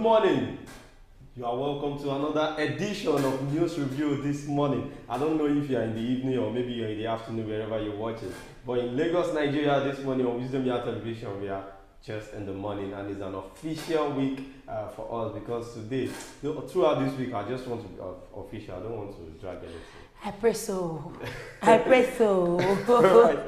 morning. You are welcome to another edition of News Review this morning. I don't know if you are in the evening or maybe you're in the afternoon, wherever you're watching. But in Lagos, Nigeria, this morning on Wisdom Yard Television, we are just in the morning, and it's an official week for us because today, throughout this week, I just want to be official. I don't want to drag anything. I pray so. I pray so. Right.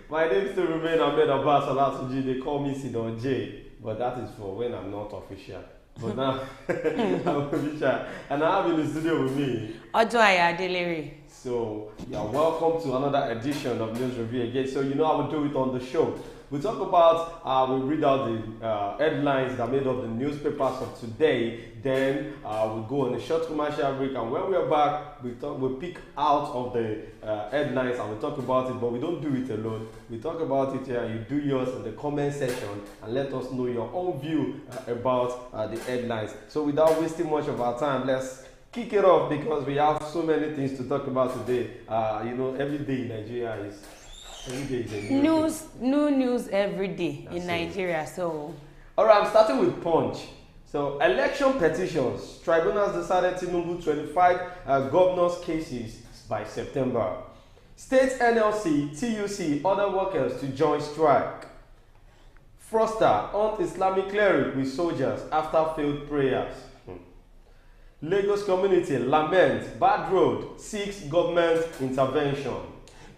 My name still remains Ahmed Abbas Olatunji. They call me Sidon J, but that is for when I'm not official. But now I'm official, and I have in the studio with me Ojoaya Adelere. So you are welcome to another edition of News Review again. So you know how we do it on the show. We talk about, we read out the headlines that made up the newspapers of today. Then we go on a short commercial break, and when we are back, we pick out of the headlines and we talk about it. But we don't do it alone. We talk about it here. You do yours in the comment section and let us know your own view about the headlines. So without wasting much of our time, let's kick it off because we have so many things to talk about today. You know, every day in Nigeria is. New news every day in Nigeria. So, all right, I'm starting with Punch. So, election petitions. Tribunals decided Tinubu 25 governors' cases by September. State NLC, TUC, other workers to join strike. Froster hunt Islamic cleric with soldiers after failed prayers. Lagos community lament bad road, seeks government intervention.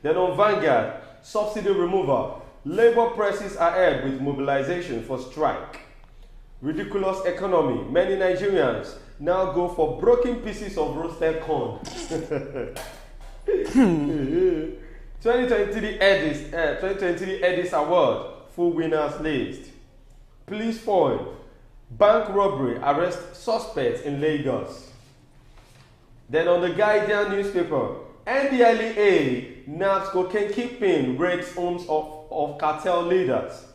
Then on Vanguard, subsidy removal. Labour presses ahead with mobilization for strike. Ridiculous economy. Many Nigerians now go for broken pieces of roasted corn. 2023 Edis Award. Full winners list. Police foil. Bank robbery. Arrest suspects in Lagos. Then on the Guardian newspaper, NDLEA nabs cocaine kingpin, raids homes of cartel leaders.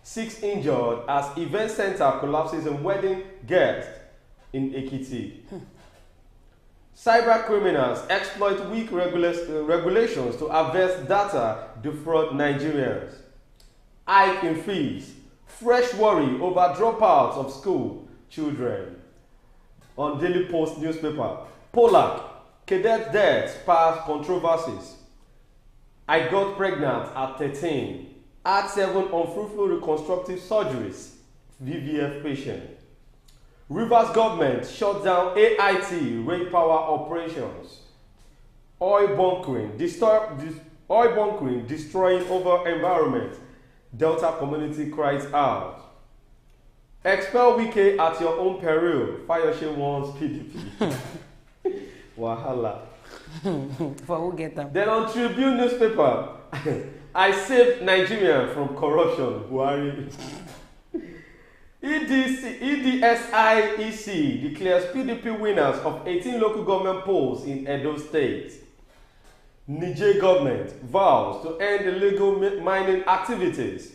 6 injured as event center collapses in wedding guest in Ekiti. Cyber criminals exploit weak regulations to harvest data, defraud Nigerians. Hike in fees. Fresh worry over dropouts of school children. On Daily Post newspaper, Polak. Cadet death sparks controversies. I got pregnant at 13. Add 7 unfruitful reconstructive surgeries. VVF patient. Rivers government shut down AIT rain power operations. Oil bunkering destroying over environment. Delta community cries out. Expel Wike at your own peril. Fayose warns PDP. Wahala. For who get them? Then on Tribune newspaper, I saved Nigeria from corruption. Buhari. EDSIEC declares PDP winners of 18 local government polls in Edo State. Niger government vows to end illegal mining activities.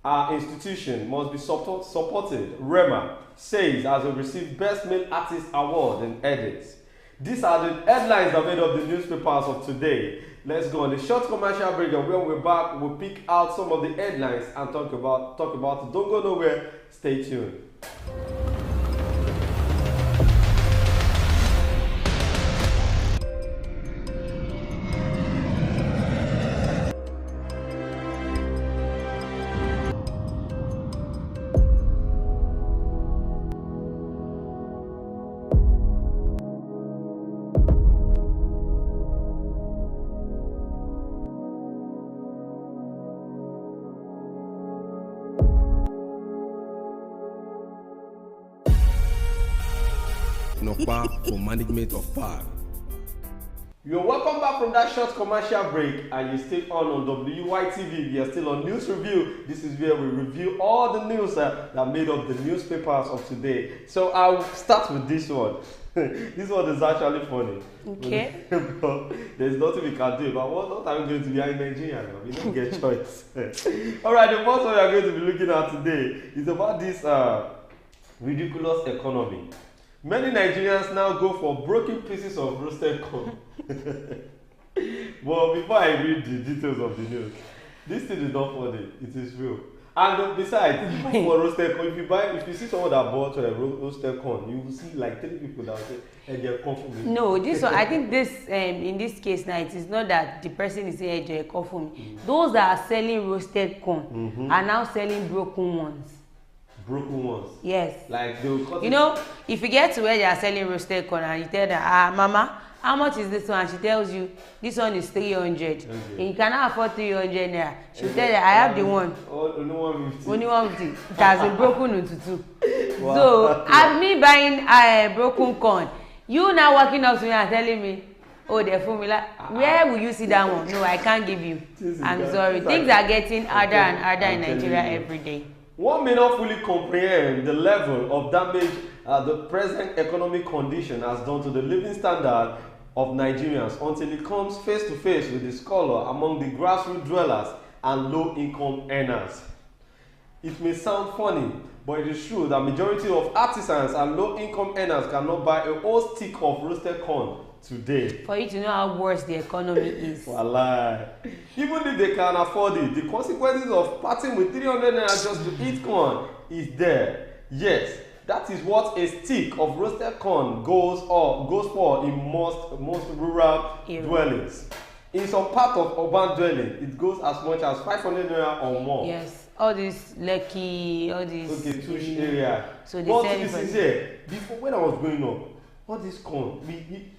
Our institution must be supported. Rema says as we receive Best Male Artist Award in edits. These are the headlines that made up the newspapers of today. Let's go on a short commercial break, and when we're back, we'll pick out some of the headlines and talk about it. Don't go nowhere. Stay tuned. For management of power. You're welcome back from that short commercial break, and you're still on WYTV. We are still on News Review. This is where we review all the news that made up the newspapers of today. So I'll start with this one. This one is actually funny. Okay. There's nothing we can do, but what are we going to be in Nigeria now? We don't get choice. All right, the first one we are going to be looking at today is about this ridiculous economy. Many Nigerians now go for broken pieces of roasted corn. Well, before I read the details of the news, this thing is not funny. It is real. And besides, even for roasted corn, if you see someone that bought roasted corn, you will see like 3 people that will say, hey, they're corn for me. No, this one, I think this, in this case now, it is not that the person is saying, hey, they're corn for me. Those that are selling roasted corn are now selling broken ones. Broken ones? Yes. Like they will cut you know, if you get to where they are selling roasted corn and you tell them, mama, how much is this one? And she tells you, this one is 300. And you cannot afford 300 naira. She'll tell you, I have the one. Only 150. Only 150. It has been broken into 2. Wow. So, as me buying broken corn, you now walking up to me and telling me, oh, they're formula. Where will you see that one? No, I can't give you. I'm sorry. Things are getting harder and harder in Nigeria every day. One may not fully comprehend the level of damage the present economic condition has done to the living standard of Nigerians until it comes face to face with the scholar among the grassroots dwellers and low-income earners. It may sound funny, but it is true that majority of artisans and low-income earners cannot buy a whole stick of roasted corn today. For you to know how worse the economy is. Wallahi. Even if they can afford it, the consequences of parting with 300 naira just to eat corn is there. Yes, that is what a stick of roasted corn goes for in most rural dwellings. In some part of urban dwelling, it goes as much as 500 naira or more. Yes, all this Lekki, all this. Okay, Tush area. So they but sell this is here. Before when I was growing up, all this corn,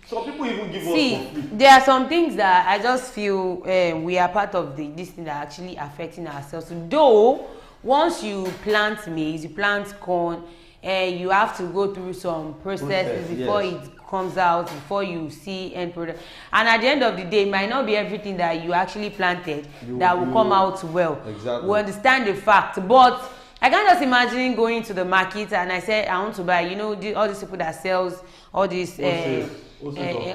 some people even give us for free. There are some things that I just feel we are part of this thing that are actually affecting ourselves. Though once you plant maize, you plant corn, you have to go through some processes before it comes out, before you see end product. And at the end of the day, it might not be everything that you actually planted that will come out well. Exactly. We understand the fact, but I can't just imagine going to the market and I said I want to buy, all these people that sells all these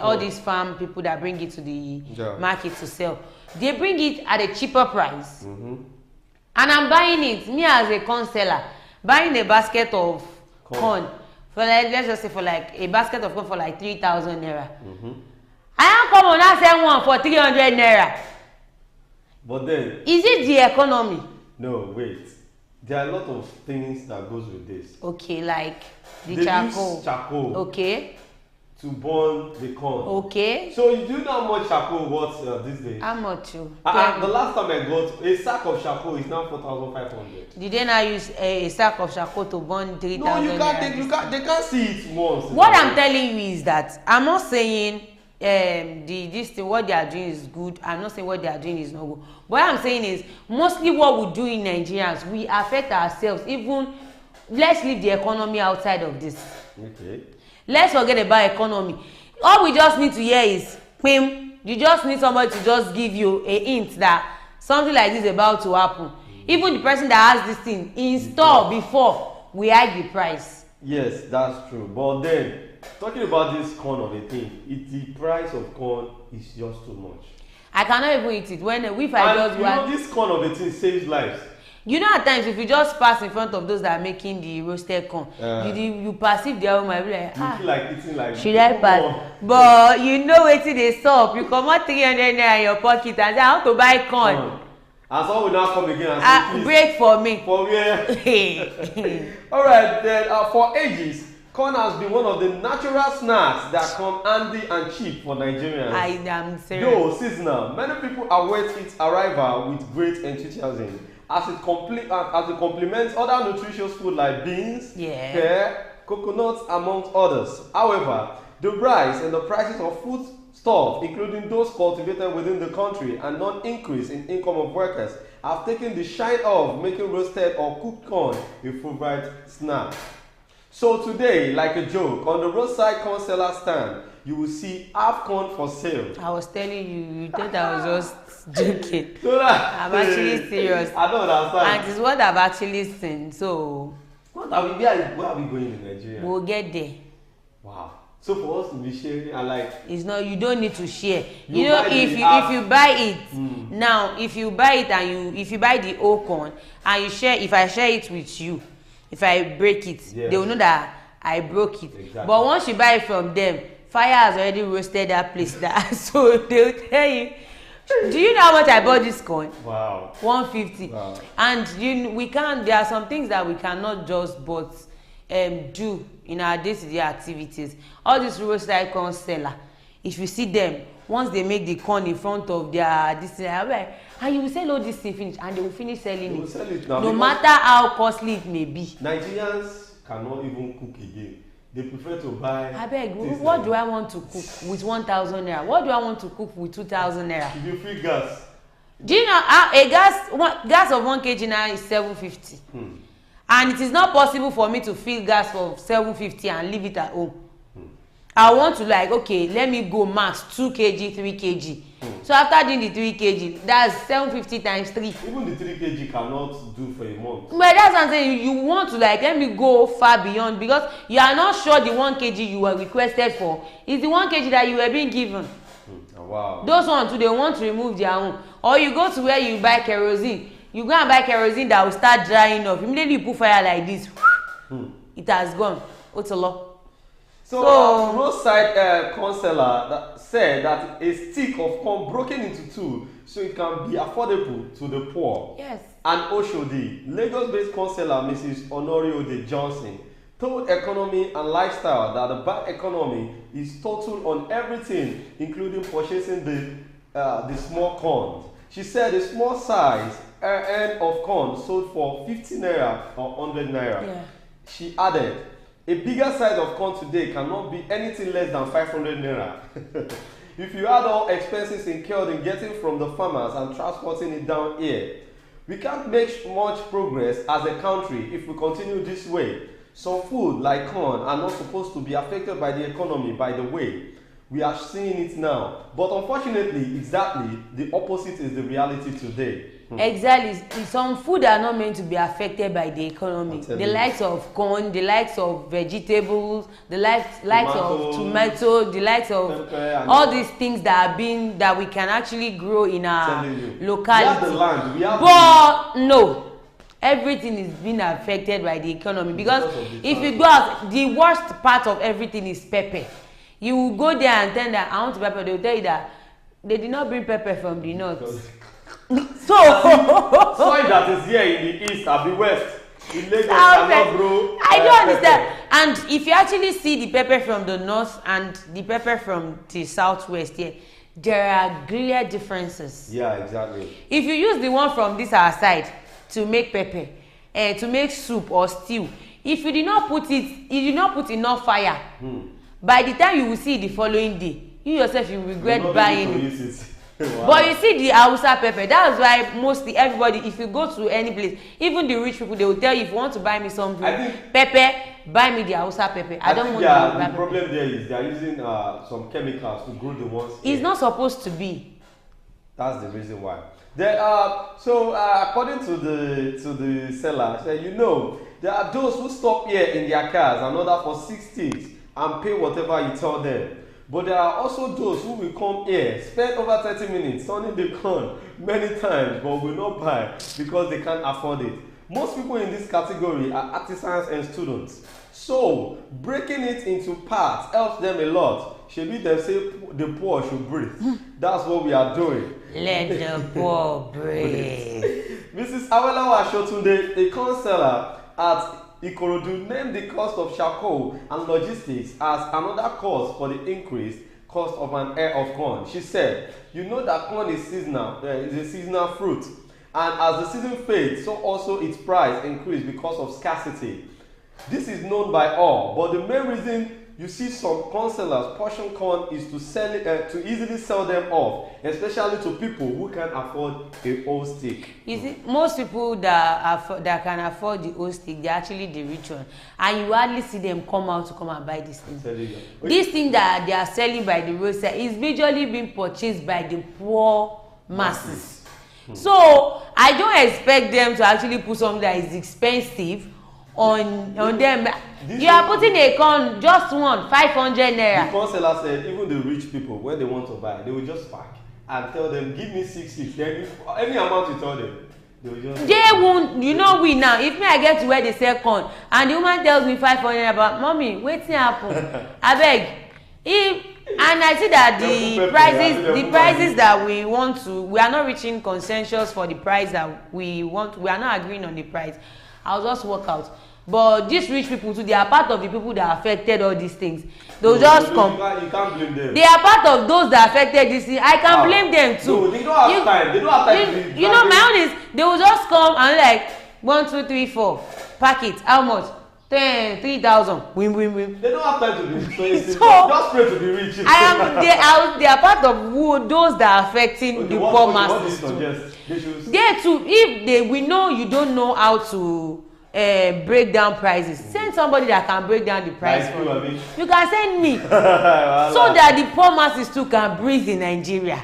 all these farm people that bring it to the market to sell. They bring it at a cheaper price. And I'm buying it, me as a corn seller, buying a basket of corn for like, let's just say for like a basket of corn for like 3,000 naira. I am come on and sell one for 300 naira. But then is it the economy? No, wait. There are a lot of things that goes with this. Okay, like they charcoal. Use charcoal. Okay. To burn the corn. Okay. So you do know how much charcoal worth these days? How much? The last time I got a sack of charcoal is now 4,500. Did they not use a sack of charcoal to burn 3,000? No, you can't. They can't see it once. What I'm telling you is that I'm not saying this thing, what they are doing is good. I'm not saying what they are doing is not good. What I'm saying is mostly what we do in Nigerians, we affect ourselves. Even let's leave the economy outside of this. Okay. Let's forget about economy. All we just need to hear is pim. You just need somebody to just give you a hint that something like this is about to happen. Even the person that has this thing in store before we hike the price. Yes, that's true. But then talking about this corn of a thing, the price of corn is just too much. I cannot even eat it. This corn of a thing saves lives. At times if you just pass in front of those that are making the roasted corn, you perceive their own might be like, you feel like eating like. Should I pass? But wetin dey sup? You comot 300 naira in your pocket and say I want to buy corn. And someone will now come again and say, please. Break for me. For where? Alright, then for ages, corn has been one of the natural snacks that come handy and cheap for Nigerians. I am serious. Though seasonal, many people await its arrival with great enthusiasm as it complements other nutritious food like beans, pear, coconuts, amongst others. However, the rise in the prices of food stuff, including those cultivated within the country, and non-increase in income of workers have taken the shine off making roasted or cooked corn a favorite snack. So today, like a joke, on the roadside corn seller stand, you will see half corn for sale. I was telling you, you thought I was just joking. I'm actually serious. I don't understand. And it's what I've actually seen. So where are we going in Nigeria? We'll get there. Wow. So for us to be sharing, it's not, you don't need to share. If you buy it now, if you buy it and if you buy the whole corn and you share, if I share it with you, if I break it, they will know that I broke it. Exactly. But once you buy it from them, fire has already roasted that place. So they will tell you, Do you know how much I bought this corn? Wow. 150. Wow. And we can't. There are some things that we cannot just do in our day-to-day activities. All these roadside corn seller, if you see them, once they make the corn in front of their this thing, and you will sell all this thing finish, and they will finish selling it. Sell it now, no matter how costly it may be. Nigerians cannot even cook again. They prefer to buy. Abeg, what do I want to cook with 1,000 naira? What do I want to cook with 2,000 naira? If you free gas. Do you know a gas of 1 kg now is 750? And it is not possible for me to fill gas for 750 and leave it at home. I want to okay, let me go max 2 kg, 3 kg. So after doing the 3 kg, that's 750 times 3. Even the 3 kg cannot do for a month. But that's what I'm saying. You want to let me go far beyond, because you are not sure the 1 kg you were requested for is the 1 kg that you were being given. Wow. Those ones too, they want to remove their own. Or you go to where you buy kerosene. You go and buy kerosene that will start drying off. Immediately you put fire like this, it has gone. What's a lot? So roadside corn seller said that a stick of corn broken into two so it can be affordable to the poor. Yes. And Oshodi, Lagos-based corn seller Mrs. Honoré Johnson, told Economy and Lifestyle that the bad economy is total on everything, including purchasing the small corn. She said the small size end of corn sold for 50 naira or 100 naira. Yeah. She added, a bigger size of corn today cannot be anything less than 500 naira. If you add all expenses incurred in getting from the farmers and transporting it down here, we can't make much progress as a country if we continue this way. Some food like corn are not supposed to be affected by the economy, by the way. We are seeing it now. But unfortunately, exactly the opposite is the reality today. Exactly. Some food are not meant to be affected by the economy. The likes of corn, the likes of vegetables, the likes of tomato, the likes of all these things that we can actually grow in our locality. We have the land. But no. Everything is being affected by the economy, because if you go out, the worst part of everything is pepper. You will go there and tell them, I want pepper. They will tell you that they did not bring pepper from the north. So soil that is here in the east and the west, in Lagos cannot grow. I don't understand. And if you actually see the pepper from the north and the pepper from the southwest here, there are clear differences. Yeah, exactly. If you use the one from this our side to make pepper, to make soup or stew, if you did not put enough fire, by the time you will see it the following day, you yourself you regret buying it. Wow. But you see the Hausa pepper, that's why mostly everybody, if you go to any place, even the rich people, they will tell you, if you want to buy me something pepper, buy me the Hausa pepper. I don't want the problem there is they are using some chemicals to grow the ones. It's not supposed to be. That's the reason why. There are according to the seller, there are those who stop here in their cars and order for 6 sticks and pay whatever you tell them. But there are also those who will come here, spend over 30 minutes turning the corn many times, but will not buy because they can't afford it. Most people in this category are artisans and students. So, breaking it into parts helps them a lot. Shebi them say the poor should breathe. That's what we are doing. Let the poor breathe. Mrs. Awelawa Shotunde, a corn seller at Ikorodu, named the cost of charcoal and logistics as another cause for the increased cost of an ear of corn. She said, you know that corn is seasonal, is a seasonal fruit, and as the season fades, so also its price increased because of scarcity. This is known by all, but the main reason you see some corn sellers portion corn is to sell it, to easily sell them off, especially to people who can afford a whole stick. You see, most people that can afford the whole stick, they're actually the rich one, and you hardly see them come out to come and buy this thing. This thing that they are selling by the roadside is majorly being purchased by the poor masses. So I don't expect them to actually put something that is expensive on them. You are putting a corn, just one 500 naira. The corn seller said even the rich people, when they want to buy, they will just pack and tell them, give me 6 sticks. Then any amount you tell them, they will just. They won't. You know, we now. If me I get to where they sell corn and the woman tells me 500 naira, but mommy, wetin happen? I beg. If And I see that the prices that we are not reaching consensus for the price that we want. We are not agreeing on the price. I'll just work out. But these rich people too, they are part of the people that affected all these things. They'll just come. You can't blame them. They are part of those that affected this thing. I can blame them too. No, they don't have time. They don't have time. You know, my own is they will just come and like 1, 2, 3, 4 packet. How much? 10, 3,000. Win. They don't have time to be so just pray to be rich. They are part of those that are affecting the poor masses too. They too, if we know you don't know how to break down prices, send somebody that can break down the price for you. You can send me so that the poor masses too can breathe in Nigeria.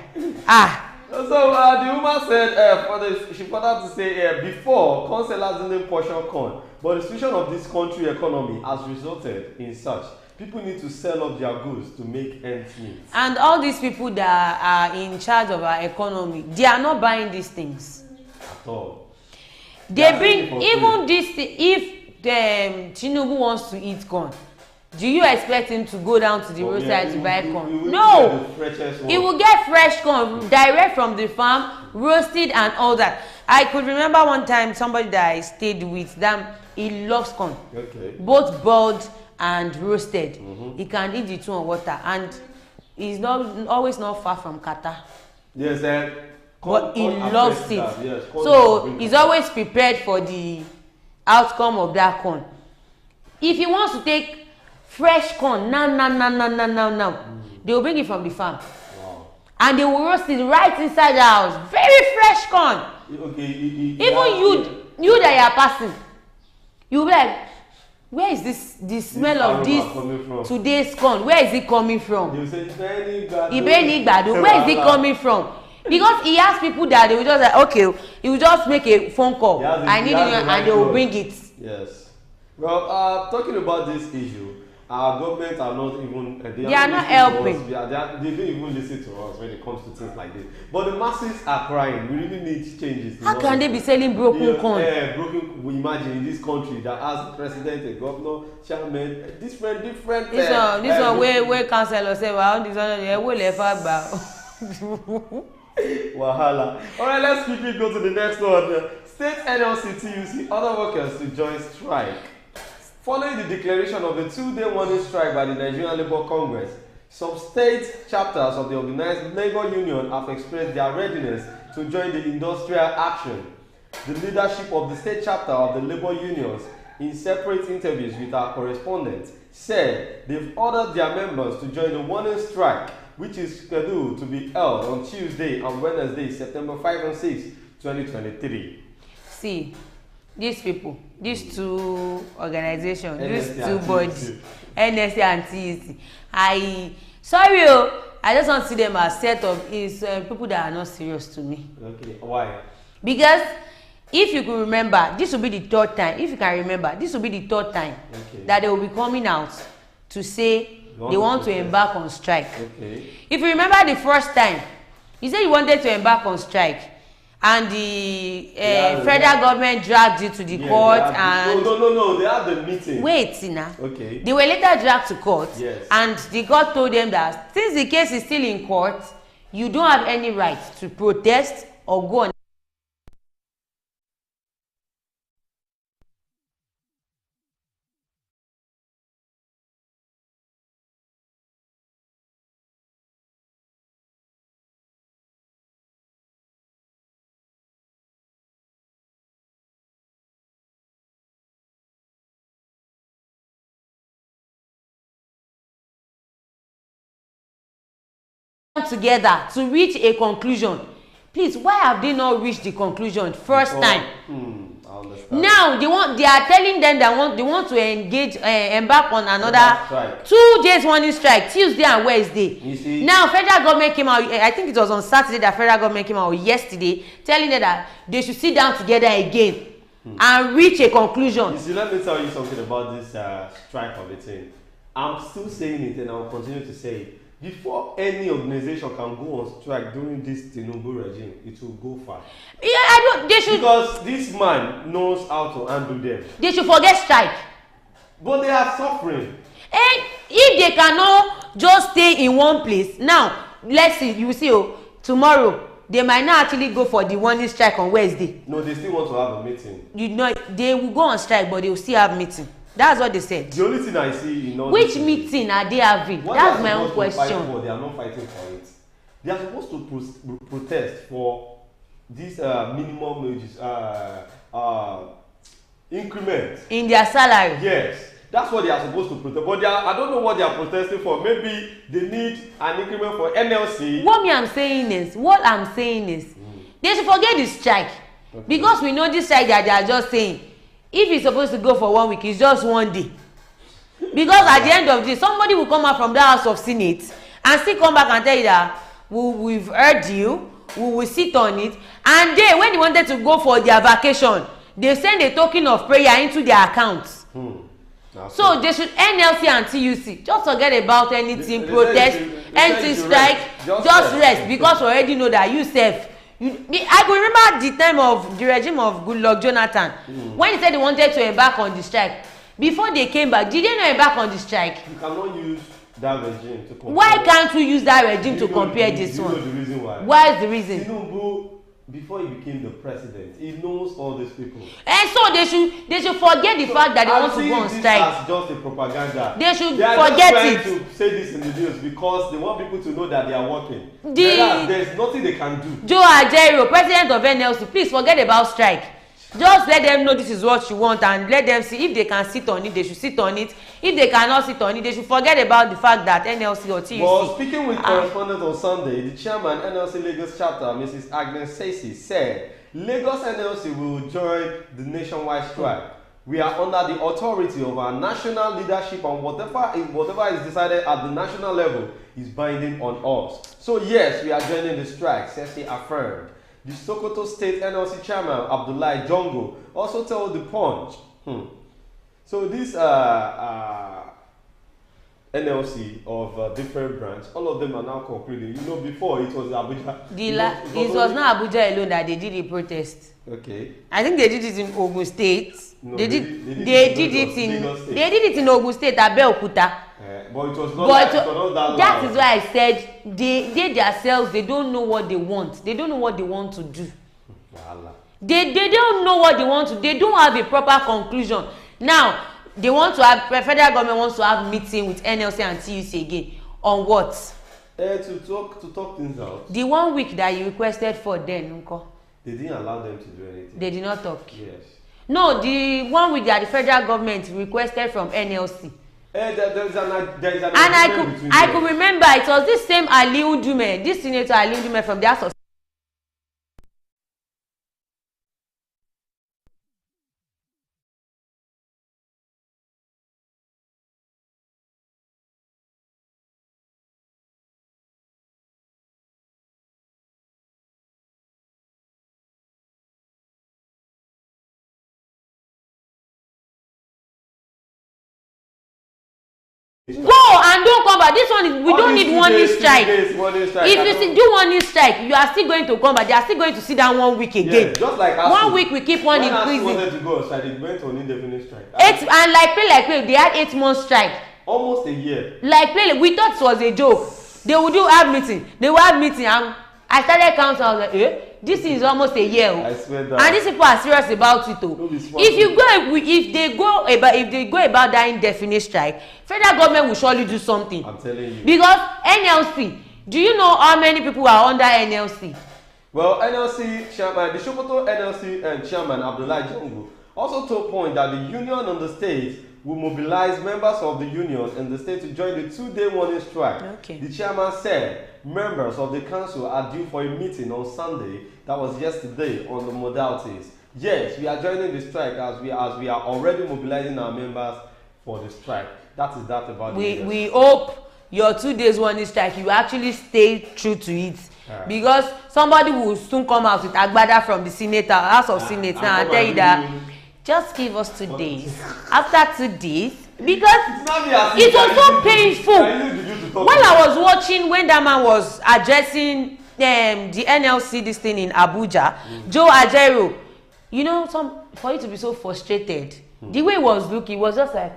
So the woman said, she further to say, before, councillors didn't portion corn, but the situation of this country economy has resulted in such. People need to sell off their goods to make ends meet. And all these people that are in charge of our economy, they are not buying these things. At all. They bring, even this, if Tinubu wants to eat corn, do you expect him to go down to the roadside to buy corn? No! He will get fresh corn direct from the farm, roasted and all that. I could remember one time somebody that I stayed with, he loves corn. Okay. Both boiled and roasted. He can eat the two on water, and he's always not far from Qatar. Yes, but he loves it. Yes, so he's always prepared for the outcome of that corn. If he wants to take fresh corn now, they will bring it from the farm. Wow. And they will roast it right inside the house. Very fresh corn. Okay. Even you that you are passing, you'll be like, where is the smell of this today's corn? Where is it coming from? You say Ibeni, where is it coming from? Because he has people that they will just like, okay, he will just make a phone call. I need it, and they will bring it. Yes. Well, talking about this issue, our government are not even they are not helping. They don't even listen to us when it comes to things like this. But the masses are crying. We really need changes. How can they be selling broken corn? We imagine in this country that has a president, a governor, chairman, different. This one where councillor say, well, this one will ever Wahala. Alright, let's quickly go to the next one. State NLC TUC other workers to join strike. Following the declaration of the 2-day warning strike by the Nigerian Labour Congress, some state chapters of the organized labor union have expressed their readiness to join the industrial action. The leadership of the state chapter of the labor unions, in separate interviews with our correspondents, said they've ordered their members to join the warning strike, which is scheduled to be held on Tuesday and Wednesday, September 5 and 6, 2023. See, these people, these two organizations, these two bodies, NSA and TEC, I just want to see them as set of people that are not serious to me. Okay, why? Because if you could remember, this will be the third time. If you can remember, this will be the third time that they will be coming out to say they want to embark on strike. Okay. If you remember the first time, you said you wanted to embark on strike, and the federal government dragged you to the court. No, they had the meeting. Wait, now. Okay. They were later dragged to court. Yes. And the court told them that since the case is still in court, you don't have any right to protest or go on. Together to reach a conclusion. Please, why have they not reached the conclusion first time? I understand. Now they are telling them that they want to embark on another 2 days warning strike, Tuesday and Wednesday. You see? Now federal government came out, I think it was on Saturday that federal government came out, yesterday, telling them that they should sit down together again and reach a conclusion. You see, let me tell you something about this strike of the thing. I'm still saying it and I'll continue to say it. Before any organization can go on strike during this Tinubu regime, it will go far. Yeah, they should. Because this man knows how to handle them. They should forget strike. But they are suffering. And if they cannot just stay in one place. Now, let's see, you see, tomorrow, they might not actually go for the warning strike on Wednesday. No, they still want to have a meeting. You know, they will go on strike, but they will still have meeting. That's what they said. The only thing I see in all which meeting are they having? That's my own question. They are not fighting for it. They are supposed to protest for this minimum wages increment in their salary. Yes, that's what they are supposed to protest. But I don't know what they are protesting for. Maybe they need an increment for NLC. What I'm saying is, they should forget the strike. Okay. Because we know this strike that they are just saying, if it's supposed to go for 1 week, it's just 1 day. Because at the end of the day, somebody will come out from the House of Senate and still come back and tell you that we've heard you, we will sit on it. And they, when they wanted to go for their vacation, they send a token of prayer into their accounts. So they should, NLC and TUC, just forget about anything, protest, anything strike, just rest. Because we already know that you self. I could remember the time of the regime of Goodluck Jonathan, when he said they wanted to embark on the strike. Before they came back, did they not embark on the strike? You cannot use that regime to compare. Why can't we use that regime to compare this one? You know the reason why? Why is the reason? Tinubu, before he became the president, he knows all these people. And so they should forget the fact that they want to go on strike. As just a propaganda. They should forget it. They are just trying to say this in the news because they want people to know that they are working. There's nothing they can do. Joe Ajaero, president of NLC, please forget about strike. Just let them know this is what you want and let them see if they can sit on it, they should sit on it. If they cannot sit on it, they should forget about the fact that NLC or TUC. Well, speaking with correspondents on Sunday, the chairman NLC Lagos chapter, Mrs. Agnes Sesi, said Lagos NLC will join the nationwide strike. We are under the authority of our national leadership, and whatever is decided at the national level is binding on us. So yes, we are joining the strike, Sesi affirmed. The Sokoto State NLC chairman, Abdullahi Jongo, also told the Punch. So this NLC of different branches, all of them are now concluding. You know, before it was Abuja. It was not Abuja alone that they did the protest. Okay. I think they did it in Ogun State. No, they did it in Ogun State, Abeokuta. But it was not that that is why I said they themselves, they don't know what they want. They don't know what they want to do. They don't know what they want to do. They don't have a proper conclusion. Now, they want to have, federal government wants to have meeting with NLC and TUC again. On what? To talk things out. The 1 week that you requested for then, Nko. They didn't allow them to do anything. They did not talk. Yes. No, the 1 week that the federal government requested from NLC. There is an and I could remember it was this same Aliu Dume, this senator Aliu Dume from the House of Go and don't come back. This one is we don't need warning strike. If you see, do warning strike, you are still going to come back. They are still going to sit down 1 week again. Yes, just like 1 week we keep on increasing. When wanted to go on strike, it went on indefinite strike. And like play, they had 8 months strike. Almost a year. Like play, we thought it was a joke. They would have meeting. They would have meeting. I started counting. I was like, this is almost a year. I swear that. And these people are serious about it. If they go about that indefinite strike, federal government will surely do something. I'm telling you. Because NLC, do you know how many people are under NLC? Well, NLC chairman, the Sokoto NLC chairman Abdullahi Jongo also told point that the union on the state will mobilize members of the union in the state to join the 2-day warning strike. Okay. The chairman said members of the council are due for a meeting on Sunday, that was yesterday, on the modalities. Yes, we are joining the strike as we are already mobilizing our members for the strike. That is that about it. We hope your 2 days warning strike, you actually stay true to it. Because somebody will soon come out with Agbada from the House of Senate now and tell you that just give us 2 days. After 2 days, because it was so painful. When I was watching, when that man was addressing the NLC, this thing in Abuja, Joe Ajaero, you know, for you to be so frustrated, the way he was looking was just like,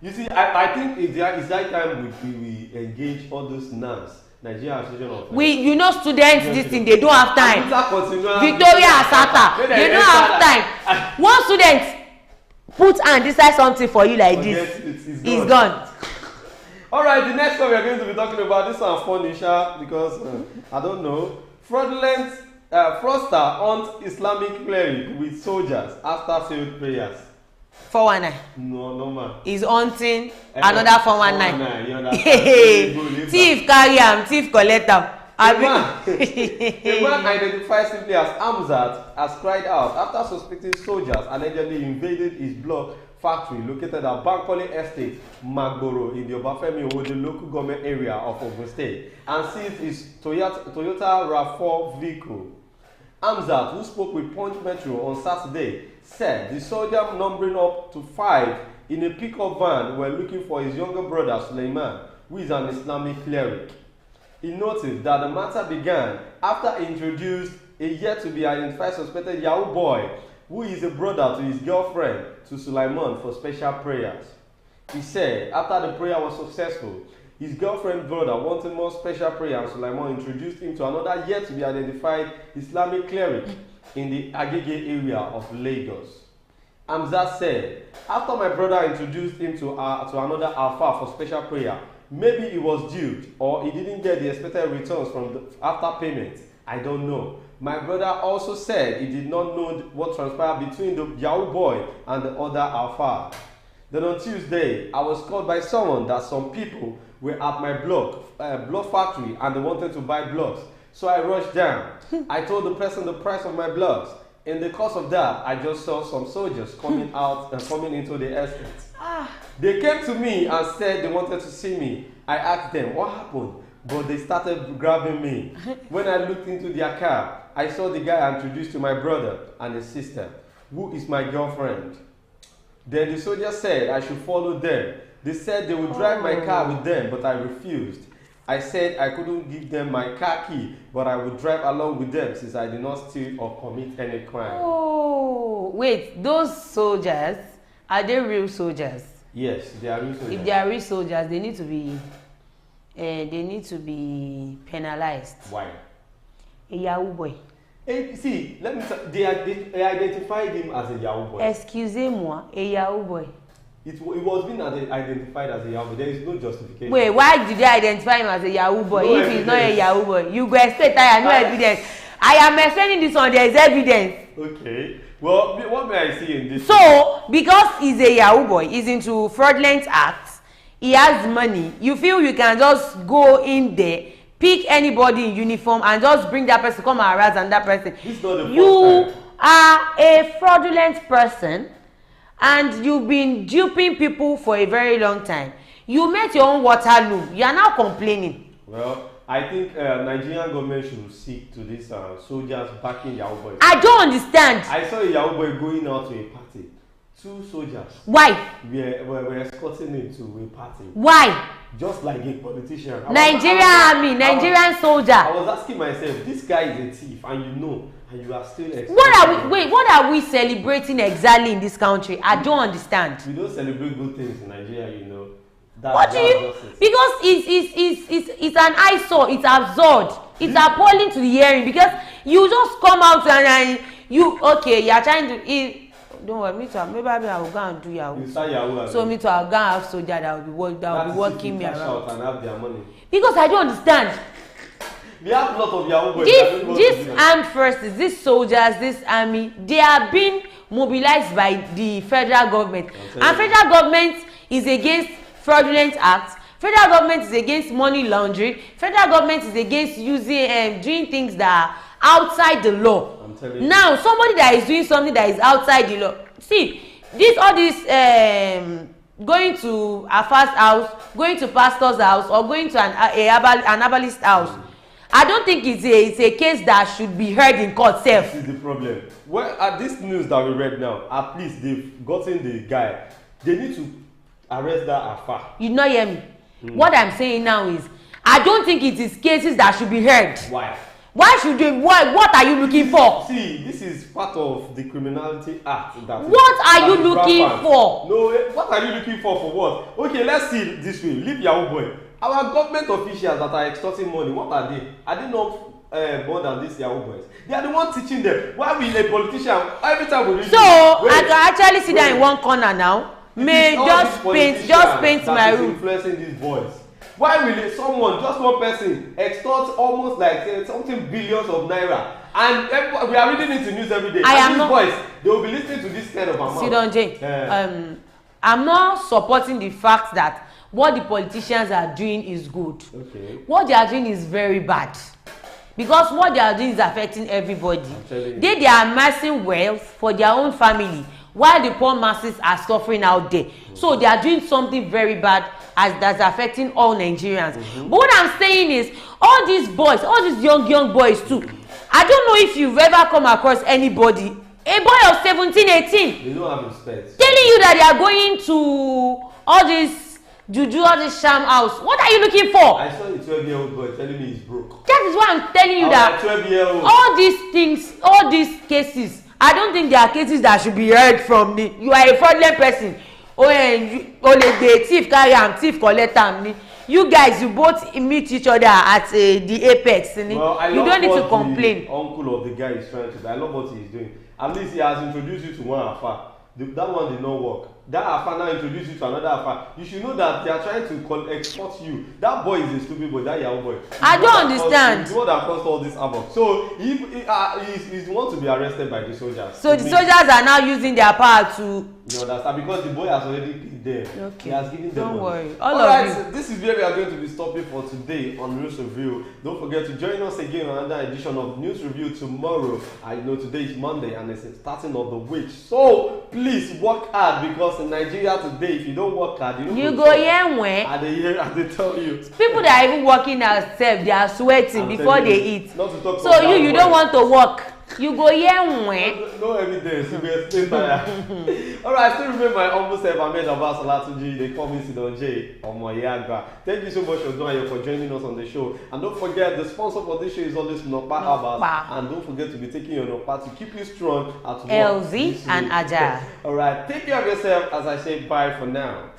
You see, I think it's that time we engage all those NAMs, Nigeria Association of Students, this thing, they don't have time. Victoria Asata, they don't have time. One student put and decide something for you like this, it's gone. All right, the next one we are going to be talking about, this one funny, because I don't know. Fraudulent fraudster hunts Islamic cleric with soldiers after failed prayers. 419. No man. He's hunting another 419. Thief carry am, thief collect am. A man identified simply as Amzat has cried out after suspecting soldiers allegedly invaded his block factory located at Bankole Estate, Magboro, in the Obafemi Owode local government area of Ogun State, and seized his Toyota RAV4 vehicle. Amzat, who spoke with Punch Metro on Saturday, said the soldier numbering up to 5 in a pickup van were looking for his younger brother Suleiman, who is an Islamic cleric. He noted that the matter began after he introduced a yet-to-be-identified suspected Yahoo boy, who is a brother to his girlfriend, to Suleiman for special prayers. He said after the prayer was successful, his girlfriend's brother wanted more special prayer, and Suleiman introduced him to another yet-to-be-identified Islamic cleric in the Agege area of Lagos. Amzat said, after my brother introduced him to another Alpha for special prayer, maybe he was duped or he didn't get the expected returns after payment. I don't know. My brother also said he did not know what transpired between the Yahoo boy and the other Alpha. Then on Tuesday, I was called by someone that some people were at my block factory and they wanted to buy blocks. So I rushed down. I told the person the price of my blocks. In the course of that, I just saw some soldiers coming out and coming into the estate. They came to me and said they wanted to see me. I asked them what happened, but they started grabbing me. When I looked into their car, I saw the guy I introduced to my brother and his sister, who is my girlfriend. Then the soldier said I should follow them. They said they would drive my car with them, but I refused. I said I couldn't give them my car key, but I would drive along with them since I did not steal or commit any crime. Oh, wait, those soldiers, are they real soldiers? Yes, they are real soldiers. If they are real soldiers, they need to be penalized. Why? A Yahoo boy. Hey, see, let me tell you, they identified him as a Yahoo boy. Excusez-moi, a Yahoo boy. It was being identified as a Yahoo boy. There is no justification. Wait, why did they identify him as a Yahoo boy No if evidence. he's not a Yahoo boy? You go straight, I have no evidence. I am explaining this one, there is evidence. Okay. Well, what may I see in this? So, because he's a Yahoo boy, he's into fraudulent acts, he has money, you feel you can just go in there, pick anybody in uniform and just bring that person, come and harass and that person. This is not the first You time. are a fraudulent person and you've been duping people for a very long time. You met your own Waterloo, you are now complaining. Well, I think Nigerian government should seek to these soldiers backing Yahoo boys. I don't understand. I saw a Yahoo boy going out to a party. 2 soldiers Why? were escorting him to a party. Why? Just like a politician. Nigerian army, Nigerian soldier. I was asking myself, this guy is a thief and you are still What are we celebrating exactly in this country? I don't understand. We don't celebrate good things in Nigeria, you know. What do you? Because it's an eyesore, it's absurd, it's appalling to the hearing because you just come out and you are trying to. Don't worry, me too. Maybe I will go and do Yahoo. You start Yahoo. So me too, I'll go and have soldier that will be working me around. And have their money. Because I don't understand. We have a lot of Yahoo boys. These armed forces, these soldiers, this army, they are being mobilized by the federal government. And federal government is against fraudulent acts. Federal government is against money laundering. Federal government is against using doing things that are outside the law. I'm telling you. Now, somebody that is doing something that is outside the law. See, all this going to a fast house, going to pastor's house, or going to an herbalist house. I don't think it's a case that should be heard in court self. This is the problem. Well, at this news that we read now, at least they've gotten the guy. They need to arrest that Afa. You not hear me? What I'm saying now is, I don't think it is cases that should be heard. Why? Why should they? What are you looking for? See, this is part of the criminality act. What are you looking for? No, what are you looking for what? Okay, let's see it this way. Leave Yahoo boy. Our government officials that are extorting money, what are they? Are they not more than these Yahoo boys? They are the ones teaching them. Why will a politician every time we read So I can actually sit down in one corner now. May just paint my room. Influencing these boys. Why will someone, just one person, extort almost like something billions of naira? And we are reading it in news every day. These boys, they will be listening to this kind of amount. Sidon J. I'm not supporting the fact that what the politicians are doing is good. Okay. What they are doing is very bad. Because what they are doing is affecting everybody. They are amassing wealth for their own family, while the poor masses are suffering out there. So they are doing something very bad that's affecting all Nigerians. But what I'm saying is, all these boys, all these young boys too, I don't know if you've ever come across anybody, a boy of 17, 18, they don't have respect, telling you that they are going to all this juju, all this sham house. What are you looking for? I saw a 12-year-old boy telling me he's broke. That is why I'm telling you that 12-year-old. all these things, all these cases, I don't think they are cases that should be heard from me. You are a fraudulent person. Thief carry am, thief collect am. You guys, you both meet each other at the apex. Well, you don't need to complain. The uncle of the guy is trying to do. I love what he's doing. At least he has introduced you to one afa. That one did not work. That afa now introduced you to another afa. You should know that they are trying to export you. That boy is a stupid boy. That young boy. I don't understand. He's the one that caused all this havoc. So he's the one to be arrested by the soldiers. So the soldiers are now using their power to. You understand? Because the boy has already paid them. Okay. He has given them Don't money. worry. All right, so this is where we are going to be stopping for today on News Review. Don't forget to join us again on another edition of News Review tomorrow. I know today is Monday and it's the starting of the week. So please work hard, because in Nigeria today, if you don't work hard, you go here when. And they tell you. People that are even working outside, they are sweating before they eat. Not to talk so you don't want to work. You go here when. No evidence. You will stay fire. Alright, still remember my humble self, Ahmed Abbas Olatuji. They call me Sidon J. Omoyaga. Thank you so much for joining us on the show. And don't forget, the sponsor for this show is always Nokpa Abbas. And don't forget to be taking your Nokpa to keep you strong at work. LZ and Aja. Alright, take care of yourself as I say bye for now.